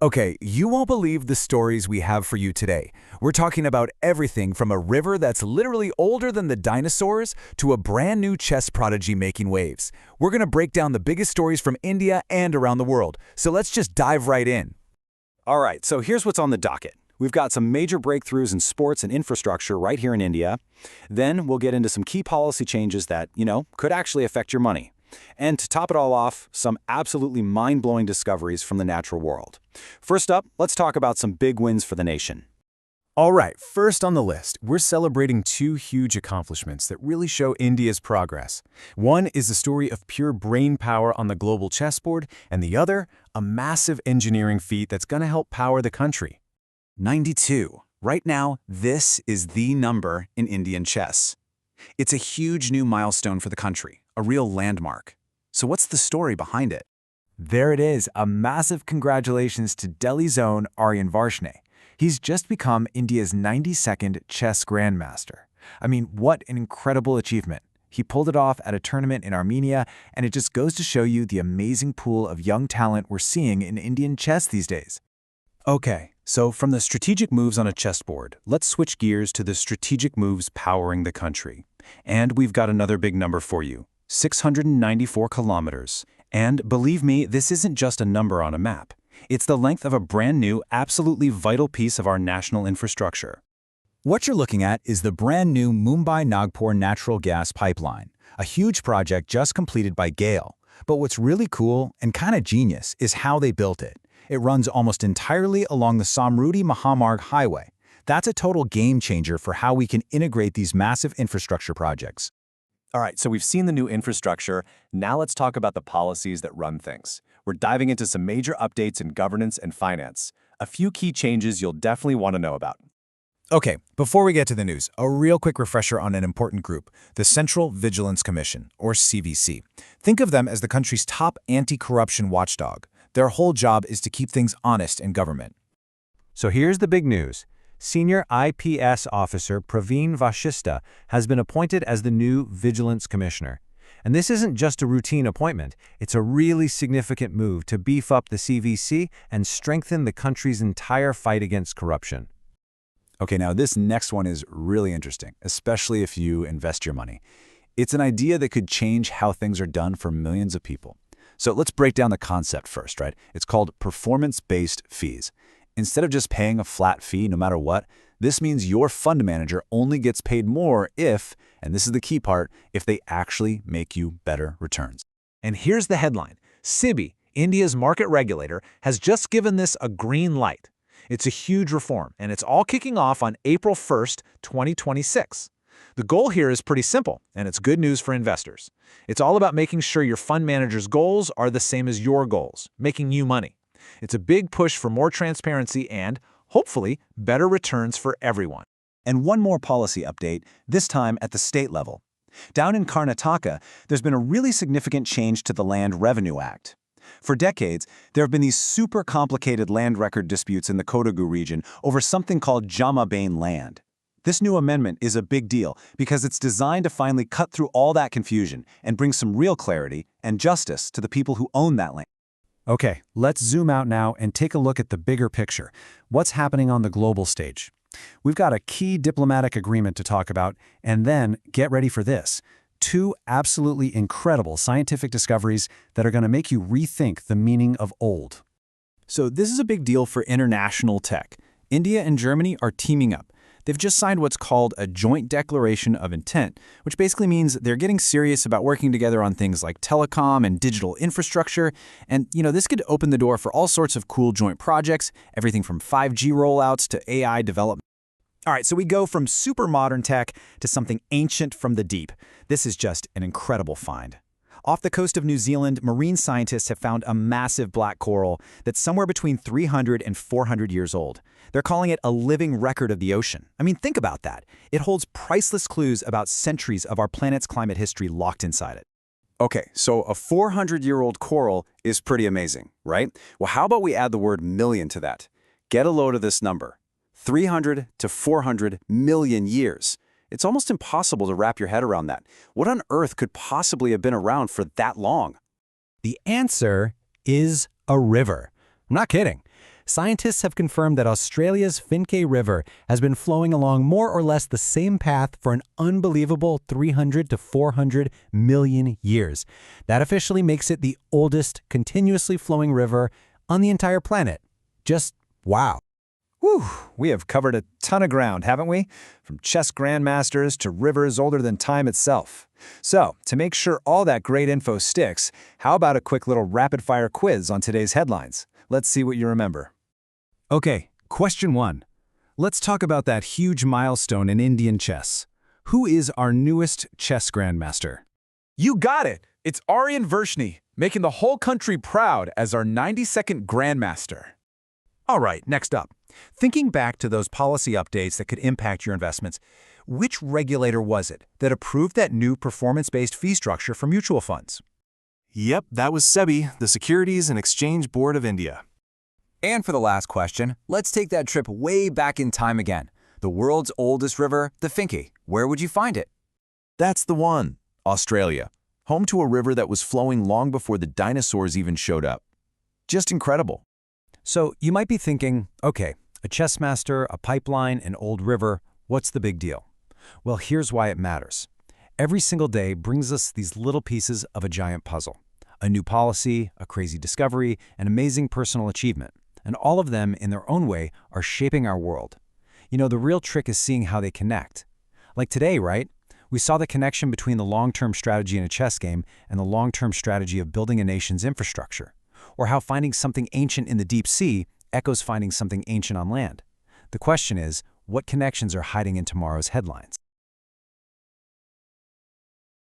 Okay, you won't believe the stories we have for you today. We're talking about everything from a river that's literally older than the dinosaurs to a brand new chess prodigy making waves. We're going to break down the biggest stories from India and around the world, so let's just dive right in. All right, so here's what's on the docket. We've got some major breakthroughs in sports and infrastructure right here in India. Then we'll get into some key policy changes that, could actually affect your money. And to top it all off, some absolutely mind-blowing discoveries from the natural world. First up, let's talk about some big wins for the nation. All right, first on the list, we're celebrating two huge accomplishments that really show India's progress. One is the story of pure brain power on the global chessboard, and the other, a massive engineering feat that's going to help power the country. 92. Right now, this is the number in Indian chess. It's a huge new milestone for the country, a real landmark. So what's the story behind it? There it is, a massive congratulations to Delhi's own Aryan Varshney. He's just become India's 92nd chess grandmaster. I mean, what an incredible achievement. He pulled it off at a tournament in Armenia, and it just goes to show you the amazing pool of young talent we're seeing in Indian chess these days. Okay, so from the strategic moves on a chessboard, let's switch gears to the strategic moves powering the country. And we've got another big number for you, 694 kilometers. And believe me, this isn't just a number on a map. It's the length of a brand new, absolutely vital piece of our national infrastructure. What you're looking at is the brand new Mumbai-Nagpur natural gas pipeline, a huge project just completed by GAIL. But what's really cool and kind of genius is how they built it. It runs almost entirely along the Samruddhi Mahamarg Highway. That's a total game changer for how we can integrate these massive infrastructure projects. All right, so we've seen the new infrastructure. Now let's talk about the policies that run things. We're diving into some major updates in governance and finance. A few key changes you'll definitely want to know about. Okay, before we get to the news, a real quick refresher on an important group, the Central Vigilance Commission, or CVC. Think of them as the country's top anti-corruption watchdog. Their whole job is to keep things honest in government. So here's the big news. Senior IPS officer Praveen Vashista has been appointed as the new Vigilance Commissioner. And this isn't just a routine appointment, it's a really significant move to beef up the CVC and strengthen the country's entire fight against corruption. Okay, now this next one is really interesting, especially if you invest your money. It's an idea that could change how things are done for millions of people. So let's break down the concept first, right? It's called performance-based fees. Instead of just paying a flat fee no matter what, this means your fund manager only gets paid more if, and this is the key part, if they actually make you better returns. And here's the headline. SEBI, India's market regulator, has just given this a green light. It's a huge reform, and it's all kicking off on April 1st, 2026. The goal here is pretty simple, and it's good news for investors. It's all about making sure your fund manager's goals are the same as your goals, making you money. It's a big push for more transparency and, hopefully, better returns for everyone. And one more policy update, this time at the state level. Down in Karnataka, there's been a really significant change to the Land Revenue Act. For decades, there have been these super complicated land record disputes in the Kodagu region over something called Jamabane land. This new amendment is a big deal because it's designed to finally cut through all that confusion and bring some real clarity and justice to the people who own that land. Okay, let's zoom out now and take a look at the bigger picture. What's happening on the global stage? We've got a key diplomatic agreement to talk about, and then, get ready for this, two absolutely incredible scientific discoveries that are going to make you rethink the meaning of old. So this is a big deal for international tech. India and Germany are teaming up. They've just signed what's called a joint declaration of intent, which basically means they're getting serious about working together on things like telecom and digital infrastructure. And, this could open the door for all sorts of cool joint projects, everything from 5G rollouts to AI development. All right, so we go from super modern tech to something ancient from the deep. This is just an incredible find. Off the coast of New Zealand, marine scientists have found a massive black coral that's somewhere between 300 and 400 years old. They're calling it a living record of the ocean. I mean, think about that. It holds priceless clues about centuries of our planet's climate history locked inside it. Okay, so a 400-year-old coral is pretty amazing, right? Well, how about we add the word million to that? Get a load of this number. 300 to 400 million years. It's almost impossible to wrap your head around that. What on earth could possibly have been around for that long? The answer is a river. I'm not kidding. Scientists have confirmed that Australia's Finke River has been flowing along more or less the same path for an unbelievable 300 to 400 million years. That officially makes it the oldest continuously flowing river on the entire planet. Just wow. Whew, we have covered a ton of ground, haven't we? From chess grandmasters to rivers older than time itself. So, to make sure all that great info sticks, how about a quick little rapid-fire quiz on today's headlines? Let's see what you remember. Okay, question 1. Let's talk about that huge milestone in Indian chess. Who is our newest chess grandmaster? You got it! It's Aryan Vershni, making the whole country proud as our 92nd grandmaster. All right, next up. Thinking back to those policy updates that could impact your investments, which regulator was it that approved that new performance-based fee structure for mutual funds? Yep, that was SEBI, the Securities and Exchange Board of India. And for the last question, let's take that trip way back in time again. The world's oldest river, the Finke. Where would you find it? That's the one. Australia. Home to a river that was flowing long before the dinosaurs even showed up. Just incredible. So you might be thinking, okay, a chess master, a pipeline, an old river, what's the big deal? Well, here's why it matters. Every single day brings us these little pieces of a giant puzzle. A new policy, a crazy discovery, an amazing personal achievement. And all of them, in their own way, are shaping our world. You know, the real trick is seeing how they connect. Like today, right? We saw the connection between the long-term strategy in a chess game and the long-term strategy of building a nation's infrastructure. Or how finding something ancient in the deep sea echoes finding something ancient on land. The question is, what connections are hiding in tomorrow's headlines?